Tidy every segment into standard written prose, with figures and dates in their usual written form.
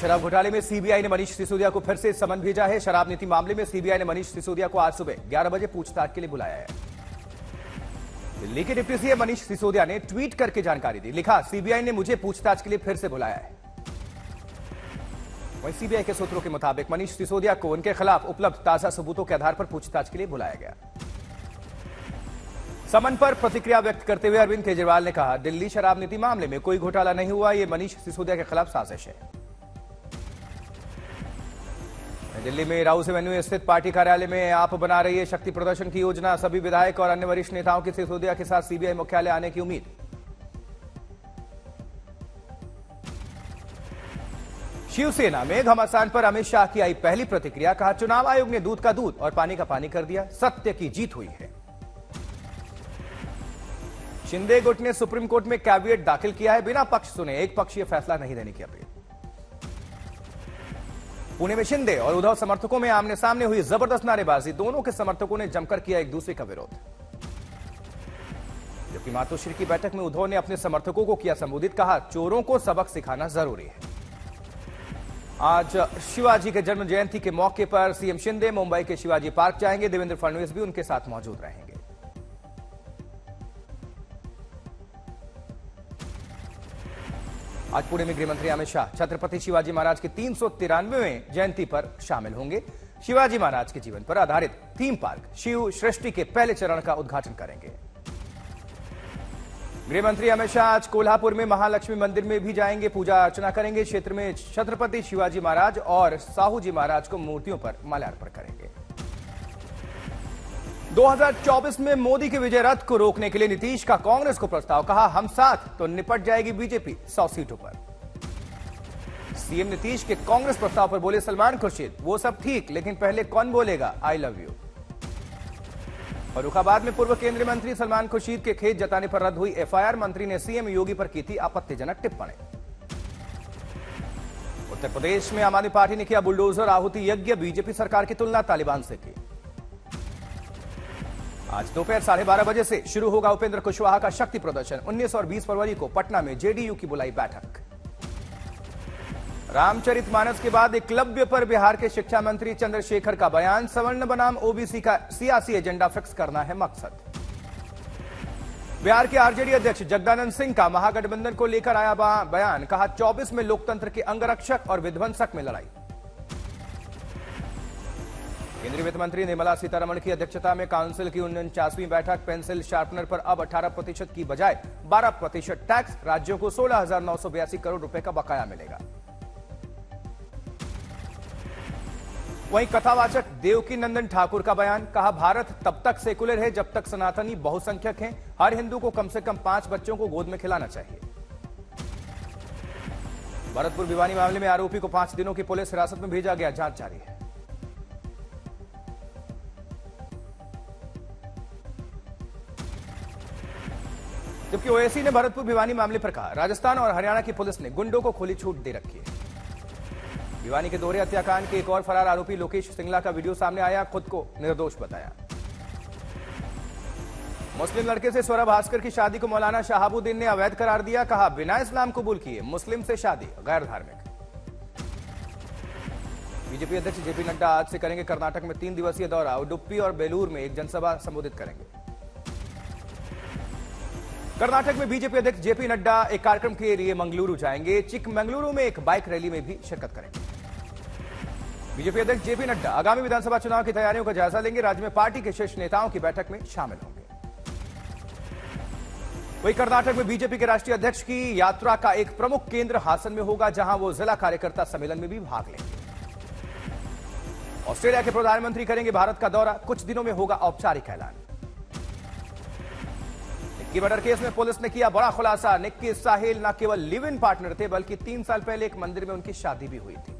शराब घोटाले में सीबीआई ने मनीष सिसोदिया को फिर से समन भेजा है। शराब नीति मामले में सीबीआई ने मनीष सिसोदिया को आज सुबह 11 बजे पूछताछ के लिए बुलाया है। दिल्ली के डिप्टी सीएम मनीष सिसोदिया ने ट्वीट करके जानकारी दी। लिखा, सीबीआई ने मुझे पूछताछ के लिए फिर से बुलाया है। वहीं सीबीआई के सूत्रों के मुताबिक मनीष सिसोदिया को उनके खिलाफ उपलब्ध ताजा सबूतों के आधार पर पूछताछ के लिए बुलाया गया। समन पर प्रतिक्रिया व्यक्त करते हुए अरविंद केजरीवाल ने कहा, दिल्ली शराब नीति मामले में कोई घोटाला नहीं हुआ, यह मनीष सिसोदिया के खिलाफ साजिश है। दिल्ली में राउस एवेन्यू स्थित पार्टी कार्यालय में आप बना रही है शक्ति प्रदर्शन की योजना। सभी विधायक और अन्य वरिष्ठ नेताओं की सिसोदिया के साथ सीबीआई मुख्यालय आने की उम्मीद। शिवसेना में घमासान पर अमित शाह की आई पहली प्रतिक्रिया। कहा, चुनाव आयोग ने दूध का दूध और पानी का पानी कर दिया, सत्य की जीत हुई है। शिंदे गुट ने सुप्रीम कोर्ट में कैविएट दाखिल किया है। बिना पक्ष सुने एक पक्षीय फैसला नहीं देने की अपील। पुणे में शिंदे और उद्धव समर्थकों में आमने सामने हुई जबरदस्त नारेबाजी। दोनों के समर्थकों ने जमकर किया एक दूसरे का विरोध। जबकि मातोश्री की बैठक में उद्धव ने अपने समर्थकों को किया संबोधित। कहा, चोरों को सबक सिखाना जरूरी है। आज शिवाजी के जन्म जयंती के मौके पर सीएम शिंदे मुंबई के शिवाजी पार्क जाएंगे। देवेंद्र फडणवीस भी उनके साथ मौजूद रहेंगे। आज पुणे में गृहमंत्री अमित शाह छत्रपति शिवाजी महाराज के 393वें जयंती पर शामिल होंगे। शिवाजी महाराज के जीवन पर आधारित थीम पार्क शिव सृष्टि के पहले चरण का उद्घाटन करेंगे। गृहमंत्री अमित शाह आज कोल्हापुर में महालक्ष्मी मंदिर में भी जाएंगे, पूजा अर्चना करेंगे। क्षेत्र में छत्रपति शिवाजी महाराज और साहू जी महाराज को मूर्तियों पर माल्यार्पण करेंगे। 2024 में मोदी के विजय रथ को रोकने के लिए नीतीश का कांग्रेस को प्रस्ताव। कहा, हम साथ तो निपट जाएगी बीजेपी 100 सीटों पर। सीएम नीतीश के कांग्रेस प्रस्ताव पर बोले सलमान खुर्शीद, वो सब ठीक, लेकिन पहले कौन बोलेगा आई लव यू। फर्रुखाबाद में पूर्व केंद्रीय मंत्री सलमान खुर्शीद के खेत जताने पर रद्द हुई एफआईआर। मंत्री ने सीएम योगी पर की थी आपत्तिजनक टिप्पणी। उत्तर प्रदेश में आम आदमी पार्टी ने किया बुलडोजर आहुति यज्ञ। बीजेपी सरकार की तुलना तालिबान से की। आज दोपहर 12:30 बजे से शुरू होगा उपेंद्र कुशवाहा का शक्ति प्रदर्शन। 19 और 20 फरवरी को पटना में जेडीयू की बुलाई बैठक। रामचरितमानस के बाद एकलव्य पर बिहार के शिक्षा मंत्री चंद्रशेखर का बयान। सवर्ण बनाम ओबीसी का सियासी एजेंडा फिक्स करना है मकसद। बिहार के आरजेडी अध्यक्ष जगदानंद सिंह का महागठबंधन को लेकर आया बयान। कहा, 24 में लोकतंत्र के अंगरक्षक और विध्वंसक में लड़ाई। केंद्रीय वित्त मंत्री निर्मला सीतारमण की अध्यक्षता में काउंसिल की 49वीं बैठक। पेंसिल शार्पनर पर अब 18% की बजाय 12% टैक्स। राज्यों को 16,982 करोड़ रुपए का बकाया मिलेगा। वहीं कथावाचक देवकी नंदन ठाकुर का बयान। कहा, भारत तब तक सेकुलर है जब तक सनातनी बहुसंख्यक हैं। हर हिंदू को कम से कम 5 बच्चों को गोद में खिलाना चाहिए। भरतपुर भिवानी मामले में आरोपी को 5 दिनों की पुलिस हिरासत में भेजा गया, जांच जारी है। जबकि ओएसी ने भरतपुर भिवानी मामले पर कहा, राजस्थान और हरियाणा की पुलिस ने गुंडों को खुली छूट दे रखी है। भिवानी के दोहरे हत्याकांड के एक और फरार आरोपी लोकेश सिंगला का वीडियो सामने आया। खुद को निर्दोष बताया। मुस्लिम लड़के से स्वरा भास्कर की शादी को मौलाना शहाबुद्दीन ने अवैध करार दिया। कहा, बिना इस्लाम कबूल किए मुस्लिम से शादी गैर धार्मिक। बीजेपी अध्यक्ष जेपी नड्डा आज से करेंगे कर्नाटक में 3 दिवसीय दौरा। उडुप्पी और बेलूर में एक जनसभा संबोधित करेंगे। कर्नाटक में बीजेपी अध्यक्ष जेपी नड्डा एक कार्यक्रम के लिए मंगलुरु जाएंगे। चिकमंगलुरु में एक बाइक रैली में भी शिरकत करेंगे। बीजेपी अध्यक्ष जेपी नड्डा आगामी विधानसभा चुनाव की तैयारियों का जायजा लेंगे। राज्य में पार्टी के शीर्ष नेताओं की बैठक में शामिल होंगे। वहीं कर्नाटक में बीजेपी के राष्ट्रीय अध्यक्ष की यात्रा का एक प्रमुख केंद्र हासन में होगा, जहां वो जिला कार्यकर्ता सम्मेलन में भी भाग लेंगे। ऑस्ट्रेलिया के प्रधानमंत्री करेंगे भारत का दौरा। कुछ दिनों में होगा औपचारिक ऐलान। निक्की मर्डर केस में पुलिस ने किया बड़ा खुलासा। निक्की साहिल न केवल लिव इन पार्टनर थे, बल्कि 3 साल पहले एक मंदिर में उनकी शादी भी हुई थी।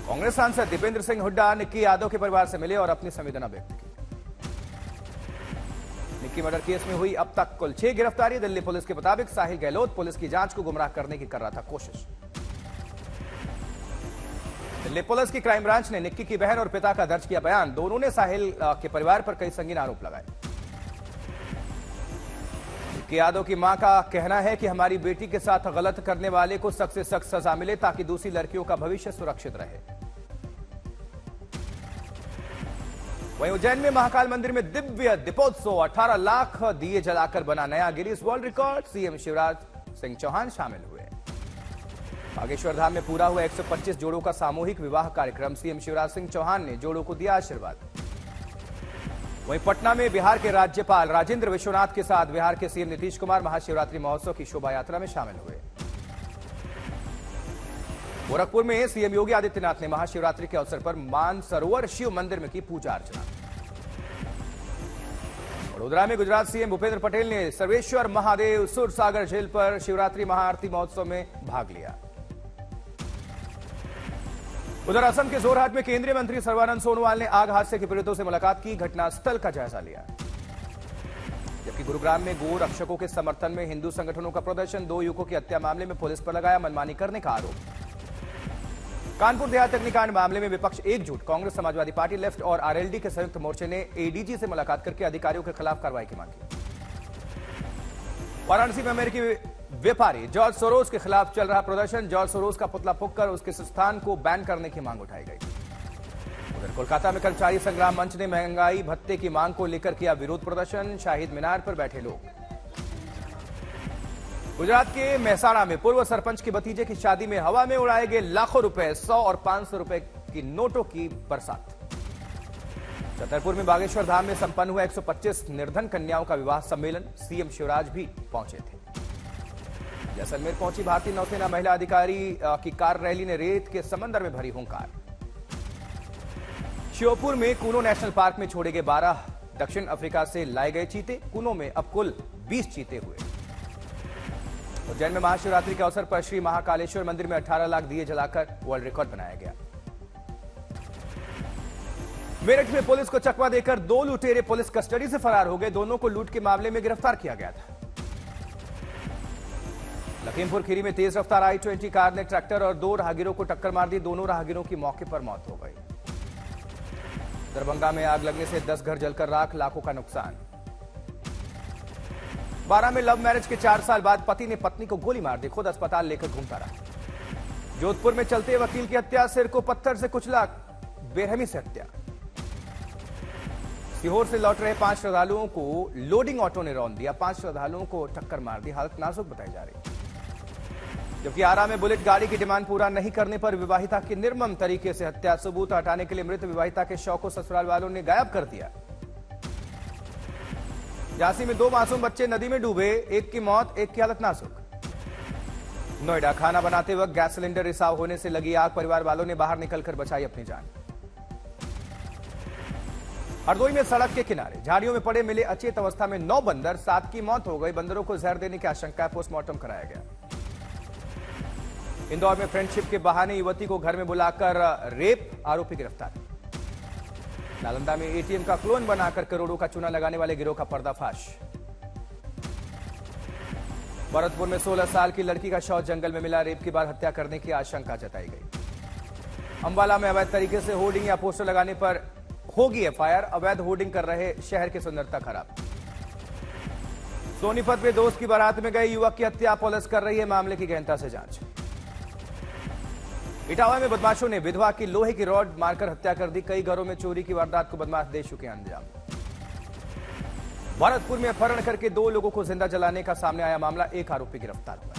कांग्रेस सांसद दीपेंद्र सिंह हुड्डा निक्की यादव के परिवार से मिले और अपनी संवेदना व्यक्त की। निक्की मर्डर केस में हुई अब तक कुल 6 गिरफ्तारी। दिल्ली पुलिस के मुताबिक साहिल गहलोत पुलिस की जांच को गुमराह करने की कर रहा था कोशिश। दिल्ली पुलिस की क्राइम ब्रांच ने निक्की की बहन और पिता का दर्ज किया बयान। दोनों ने साहिल के परिवार पर कई संगीन आरोप लगाए। जबकि यादव की मां का कहना है कि हमारी बेटी के साथ गलत करने वाले को सख्त से सख्त सजा मिले ताकि दूसरी लड़कियों का भविष्य सुरक्षित रहे। वहीं उज्जैन में महाकाल मंदिर में दिव्य दीपोत्सव, 18 लाख दिए जलाकर बना नया Guinness World Record. CM Shivraj Singh Chouhan शामिल हुए। बागेश्वर धाम में पूरा हुआ 125 जोड़ों का सामूहिक विवाह कार्यक्रम। सीएम शिवराज सिंह चौहान ने जोड़ों को दिया आशीर्वाद। वहीं पटना में बिहार के राज्यपाल राजेंद्र विश्वनाथ के साथ बिहार के सीएम नीतीश कुमार महाशिवरात्रि महोत्सव की शोभा यात्रा में शामिल हुए। गोरखपुर में सीएम योगी आदित्यनाथ ने महाशिवरात्रि के अवसर पर मानसरोवर शिव मंदिर में की पूजा अर्चना। वडोदरा में गुजरात सीएम भूपेंद्र पटेल ने सर्वेश्वर महादेव सुरसागर झील पर शिवरात्रि महाआरती महोत्सव में भाग लिया। उधर असम के जोरहाट में केंद्रीय मंत्री सर्बानंद सोनोवाल ने आग हादसे के पीड़ितों से मुलाकात की, घटनास्थल का जायजा लिया। जबकि गुरुग्राम में गो रक्षकों के समर्थन में हिंदू संगठनों का प्रदर्शन, 2 युवकों की हत्या मामले में पुलिस पर लगाया मनमानी करने का आरोप। कानपुर देहात अग्निकांड मामले में विपक्ष एकजुट, कांग्रेस, समाजवादी पार्टी, लेफ्ट और आरएलडी के संयुक्त मोर्चे ने एडीजी से मुलाकात करके अधिकारियों के खिलाफ कार्रवाई की मांग की। वाराणसी में अमेरिकी व्यापारी जॉर्ज सोरोस के खिलाफ चल रहा प्रदर्शन, जॉर्ज सोरोस का पुतला फूंककर उसके संस्थान को बैन करने की मांग उठाई गई। उधर कोलकाता में कर्मचारी संग्राम मंच ने महंगाई भत्ते की मांग को लेकर किया विरोध प्रदर्शन, शाहीद मीनार पर बैठे लोग। गुजरात के मेहसाणा में पूर्व सरपंच के भतीजे की शादी में हवा में उड़ाए गए लाखों रुपए, 100 और 500 रुपए की नोटों की बरसात। छतरपुर में बागेश्वर धाम में संपन्न हुआ 125 निर्धन कन्याओं का विवाह सम्मेलन, सीएम शिवराज भी पहुंचे थे। जैसलमेर पहुंची भारतीय नौसेना महिला अधिकारी की कार रैली ने रेत के समंदर में भरी हुंकार। श्योपुर में कूनो नेशनल पार्क में छोड़े गए 12 दक्षिण अफ्रीका से लाए गए चीते, कूनो में अब कुल 20 चीते हुए। उज्जैन में महाशिवरात्रि के अवसर पर श्री महाकालेश्वर मंदिर में 18 लाख दिए जलाकर वर्ल्ड रिकॉर्ड बनाया गया। मेरठ में पुलिस को चकमा देकर 2 लुटेरे पुलिस कस्टडी से फरार हो गए, दोनों को लूट के मामले में गिरफ्तार किया गया था। लखीमपुर खीरी में तेज रफ्तार i-20 कार ने ट्रैक्टर और 2 राहगीरों को टक्कर मार दी, दोनों राहगीरों की मौके पर मौत हो गई। दरभंगा में आग लगने से 10 घर जलकर राख, लाखों का नुकसान। 12 में लव मैरिज के 4 साल बाद पति ने पत्नी को गोली मार दी, खुद अस्पताल लेकर घूमता रहा। जोधपुर में चलते वकील की हत्या, सिर को पत्थर से कुचला, बेरहमी से हत्या। सीहोर से लौट रहे 5 श्रद्धालुओं को लोडिंग ऑटो ने रौंद दिया, 5 श्रद्धालुओं को टक्कर मार दी, हालत नाजुक बताई जा रही। जबकि आरा में बुलेट गाड़ी की डिमांड पूरा नहीं करने पर विवाहिता की निर्मम तरीके से हत्या, सबूत हटाने के लिए मृत विवाहिता के शव को ससुराल वालों ने गायब कर दिया। झांसी में 2 मासूम बच्चे नदी में डूबे, एक की मौत, एक की हालत नाजुक। नोएडा खाना बनाते वक्त गैस सिलेंडर रिसाव होने से लगी आग, परिवार वालों ने बाहर निकलकर बचाई अपनी जान। हरदोई में सड़क के किनारे झाड़ियों में पड़े मिले अचेत अवस्था में 9 बंदर, 7 की मौत हो गई, बंदरों को जहर देने की आशंका है, पोस्टमार्टम कराया गया। इंदौर में फ्रेंडशिप के बहाने युवती को घर में बुलाकर रेप, आरोपी गिरफ्तार। नालंदा में एटीएम का क्लोन बनाकर करोड़ों का चूना लगाने वाले गिरोह का पर्दाफाश। भरतपुर में 16 साल की लड़की का शव जंगल में मिला, रेप के बाद हत्या करने की आशंका जताई गई। अंबाला में अवैध तरीके से होर्डिंग या पोस्टर लगाने पर होगी एफआईआर, अवैध होर्डिंग कर रहे शहर की सुंदरता खराब। सोनीपत में दोस्त की बारात में गए युवक की हत्या, पुलिस कर रही है मामले की गहनता से जांच। इटावा में बदमाशों ने विधवा की लोहे की रॉड मारकर हत्या कर दी, कई घरों में चोरी की वारदात को बदमाश दे चुके अंजाम। भरतपुर में अपहरण करके 2 लोगों को जिंदा जलाने का सामने आया मामला, 1 आरोपी गिरफ्तार हुआ।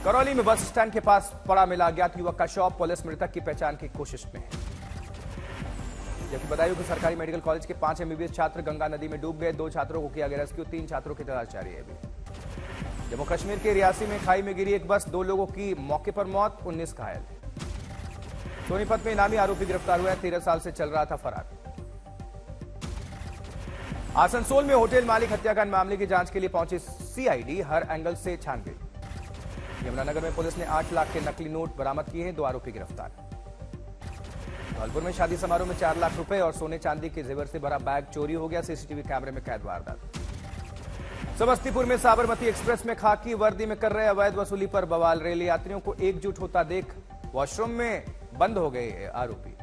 करौली में बस स्टैंड के पास पड़ा मिला अज्ञात युवक का शव, पुलिस मृतक की पहचान की कोशिश में है। जबकि बदायूं के सरकारी मेडिकल कॉलेज के 5 एमबीबीएस छात्र गंगा नदी में डूब गए, 2 छात्रों को किया गया रेस्क्यू, 3 छात्रों की तलाश जारी है अभी। जम्मू कश्मीर के रियासी में खाई में गिरी एक बस, 2 लोगों की मौके पर मौत, 19 घायल। सोनीपत में इनामी आरोपी गिरफ्तार हुआ है, 13 साल से चल रहा था फरार। आसनसोल में होटल मालिक हत्याकांड मामले की जांच के लिए पहुंची सीआईडी, हर एंगल से छानबीन। यमुनानगर में पुलिस ने 8 लाख के नकली नोट बरामद किए हैं, 2 आरोपी गिरफ्तार। धौलपुर में शादी समारोह में 4 लाख रुपए और सोने चांदी के जेवर से भरा बैग चोरी हो गया, सीसीटीवी कैमरे में कैद वारदात। समस्तीपुर में साबरमती एक्सप्रेस में खाकी वर्दी में कर रहे अवैध वसूली पर बवाल, रेल यात्रियों को एकजुट होता देख वॉशरूम में बंद हो गए आरोपी।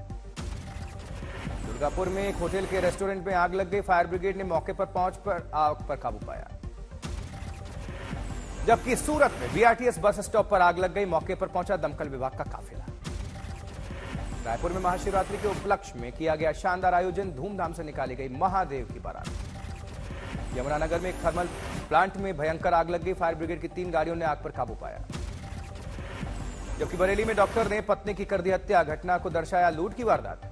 दुर्ग दुर्गापुर में एक होटल के रेस्टोरेंट में आग लग गई। फायर ब्रिगेड ने मौके पर पहुंचकर आग पर काबू पाया। जबकि सूरत में बीआरटीएस बस स्टॉप पर आग लग गई। मौके पर पहुंचा दमकल विभाग का काफिला। रायपुर में महाशिवरात्रि के उपलक्ष्य में किया गया शानदार आयोजन। धूमधाम से निकाली गई महादेव की बारात। यमुनानगर में एक थर्मल प्लांट में भयंकर आग लग गई। फायर ब्रिगेड की 3 गाड़ियों ने आग पर काबू पाया। जबकि बरेली में डॉक्टर ने पत्नी की कर दी हत्या। घटना को दर्शाया लूट की वारदात।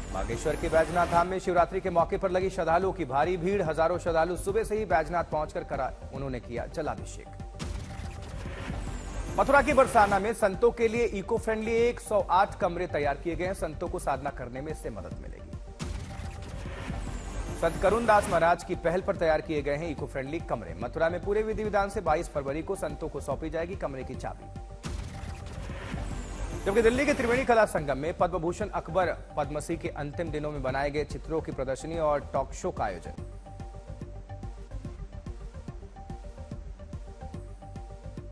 बागेश्वर के बैजनाथ धाम में शिवरात्रि के मौके पर लगी श्रद्धालुओं की भारी भीड़। हजारों श्रद्धालु सुबह से ही बैजनाथ पहुंचकर उन्होंने किया जलाभिषेक। मथुरा की बरसाना में संतों के लिए इको फ्रेंडली 108 कमरे तैयार किए गए हैं। संतों को साधना करने में इससे मदद मिलेगी। संत करुण दास महाराज की पहल पर तैयार किए गए हैं इको फ्रेंडली कमरे। मथुरा में पूरे विधि विधान से 22 फरवरी को संतों को सौंपी जाएगी कमरे की चाबी। जबकि दिल्ली के त्रिवेणी कला संगम में पद्म भूषण अकबर पद्मश्री के अंतिम दिनों में बनाए गए चित्रों की प्रदर्शनी और टॉक शो का आयोजन।